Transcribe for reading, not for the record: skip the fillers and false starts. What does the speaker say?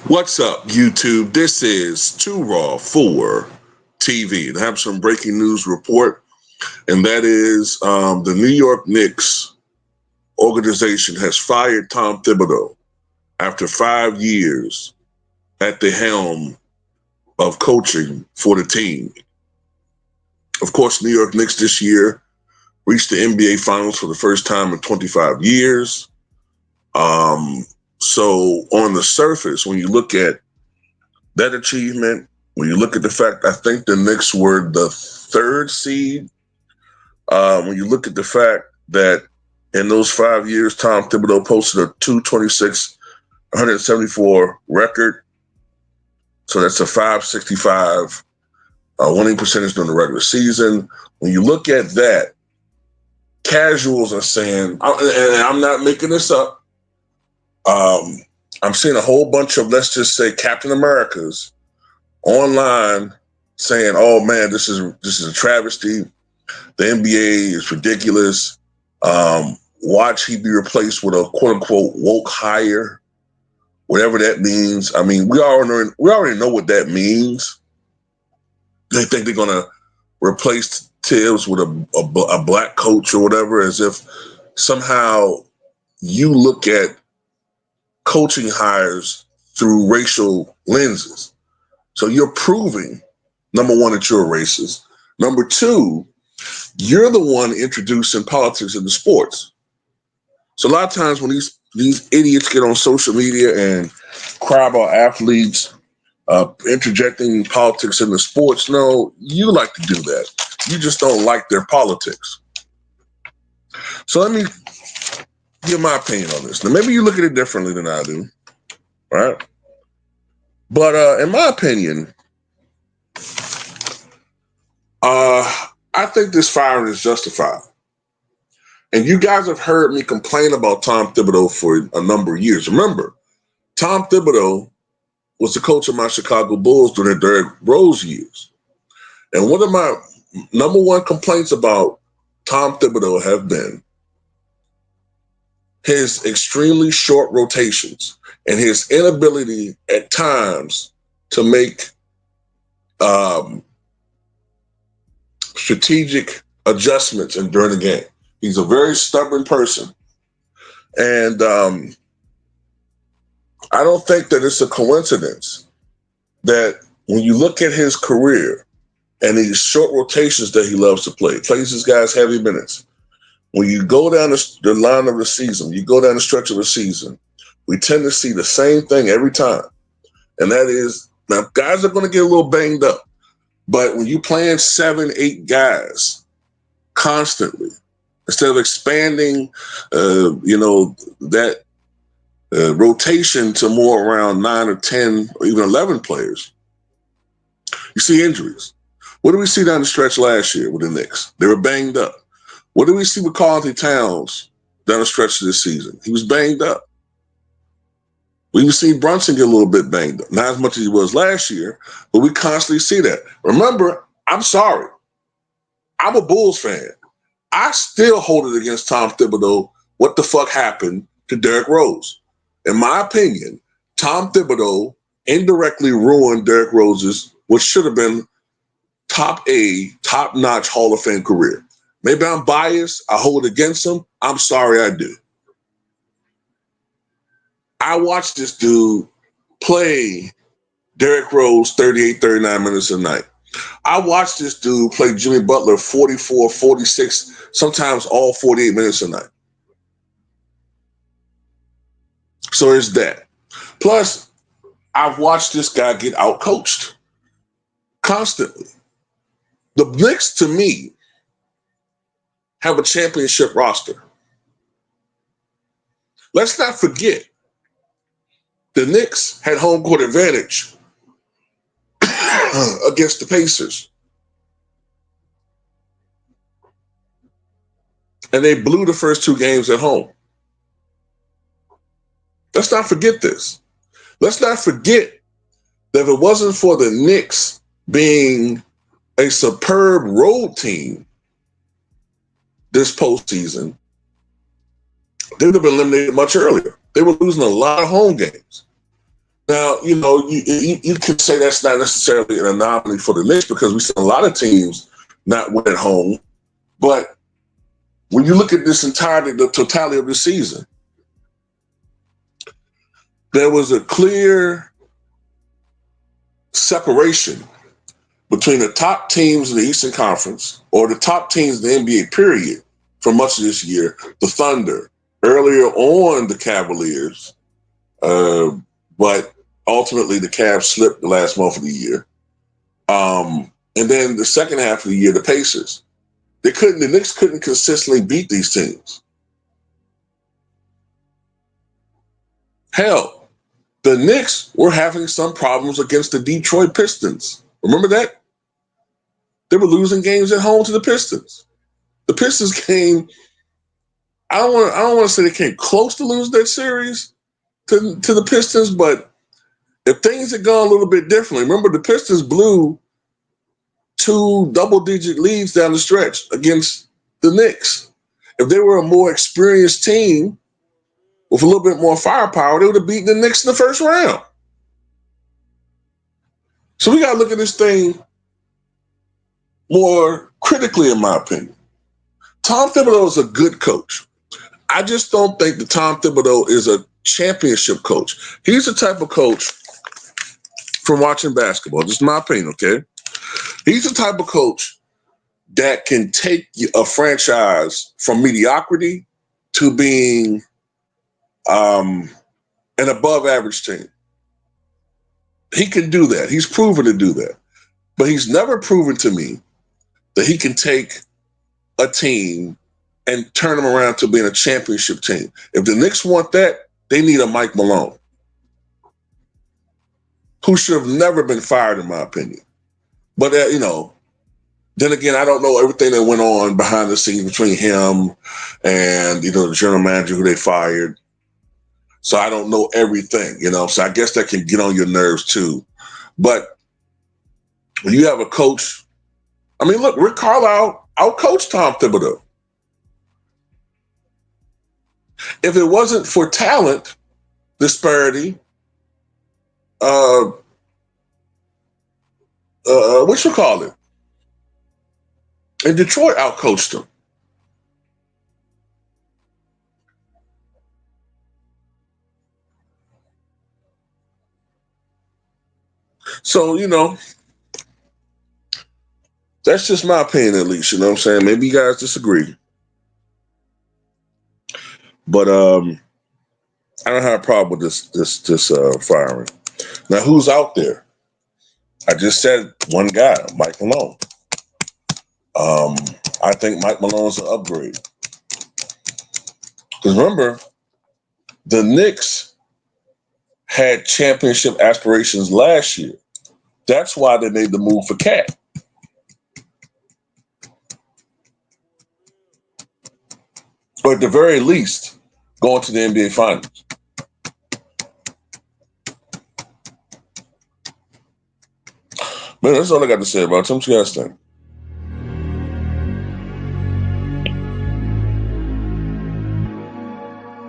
What's up, YouTube? This is Too Raw for TV. And I have some breaking news report, and that is the New York Knicks organization has fired Tom Thibodeau after 5 years at the helm of coaching for the team. Of course, New York Knicks this year reached the NBA Finals for the first time in 25 years. So on the surface, when you look at that achievement, when you look at the fact, I think the Knicks were the third seed. When you look at the fact that in those 5 years, Tom Thibodeau posted a 226, 174 record. So that's a 565 winning percentage during the regular season. When you look at that, casuals are saying, and I'm not making this up, I'm seeing a whole bunch of, let's just say, Captain Americas online saying, "Oh man, this is a travesty. The NBA is ridiculous. Watch he be replaced with a quote unquote woke hire, whatever that means." I mean, we already know what that means. They think they're gonna replace Tibbs with a black coach or whatever, as if somehow you look at coaching hires through racial lenses. So you're proving, number one, that you're a racist. Number two, you're the one introducing politics into sports. So a lot of times when these idiots get on social media and cry about athletes interjecting politics into sports, no, you like to do that. You just don't like their politics. So let me give my opinion on this. Now, maybe you look at it differently than I do, right? But in my opinion, I think this firing is justified. And you guys have heard me complain about Tom Thibodeau for a number of years. Remember, Tom Thibodeau was the coach of my Chicago Bulls during the Derrick Rose years. And one of my number one complaints about Tom Thibodeau have been his extremely short rotations and his inability at times to make strategic adjustments during the game. He's a very stubborn person. And I don't think that it's a coincidence that when you look at his career and these short rotations that he loves to play, plays his guys heavy minutes. When you go down the line of the season, you go down the stretch of the season, we tend to see the same thing every time. And that is, now guys are going to get a little banged up, but when you playing 7, 8 guys constantly, instead of expanding, that rotation to more around 9 or 10 or even 11 players, you see injuries. What did we see down the stretch last year with the Knicks? They were banged up. What did we see with Karl-Anthony Towns down the stretch of this season? He was banged up. We even seen Brunson get a little bit banged up. Not as much as he was last year, but we constantly see that. Remember, I'm sorry. I'm a Bulls fan. I still hold it against Tom Thibodeau what the fuck happened to Derrick Rose. In my opinion, Tom Thibodeau indirectly ruined Derrick Rose's what should have been top-notch Hall of Fame career. Maybe I'm biased. I hold it against him. I'm sorry I do. I watched this dude play Derrick Rose 38, 39 minutes a night. I watched this dude play Jimmy Butler 44, 46, sometimes all 48 minutes a night. So there's that. Plus, I've watched this guy get outcoached constantly. The Knicks, to me, have a championship roster. Let's not forget, the Knicks had home court advantage against the Pacers. And they blew the first 2 games at home. Let's not forget this. Let's not forget that if it wasn't for the Knicks being a superb road team this postseason, they would have been eliminated much earlier. They were losing a lot of home games. Now, you could say that's not necessarily an anomaly for the Knicks because we see a lot of teams not win at home. But when you look at the totality of the season, there was a clear separation between the top teams in the Eastern Conference or the top teams in the NBA period for much of this year, the Thunder, earlier on the Cavaliers, but ultimately the Cavs slipped the last month of the year. And then the second half of the year, the Pacers. The Knicks couldn't consistently beat these teams. Hell, the Knicks were having some problems against the Detroit Pistons. Remember that? They were losing games at home to the Pistons. The Pistons came. I don't want to say they came close to losing that series to the Pistons, but if things had gone a little bit differently, remember the Pistons blew 2 double-digit leads down the stretch against the Knicks. If they were a more experienced team with a little bit more firepower, they would have beaten the Knicks in the first round. So we got to look at this thing more critically, in my opinion. Tom Thibodeau is a good coach. I just don't think that Tom Thibodeau is a championship coach. He's the type of coach, from watching basketball, just my opinion, okay? He's the type of coach that can take a franchise from mediocrity to being an above average team. He can do that. He's proven to do that. But he's never proven to me that he can take a team and turn them around to being a championship team. If the Knicks want that, they need a Mike Malone, who should have never been fired, in my opinion. But, then again, I don't know everything that went on behind the scenes between him and, the general manager who they fired. So I don't know everything, So I guess that can get on your nerves too. But when you have a coach, I mean, look, Rick Carlisle outcoached Tom Thibodeau. If it wasn't for talent disparity, what you call it? And Detroit outcoached him. So, that's just my opinion, at least. You know what I'm saying? Maybe you guys disagree. But I don't have a problem with this firing. Now, who's out there? I just said one guy, Mike Malone. I think Mike Malone's an upgrade. Because remember, the Knicks had championship aspirations last year. That's why they made the move for Cat. Or at the very least, going to the NBA Finals. Man, that's all I got to say about it. What you guys think?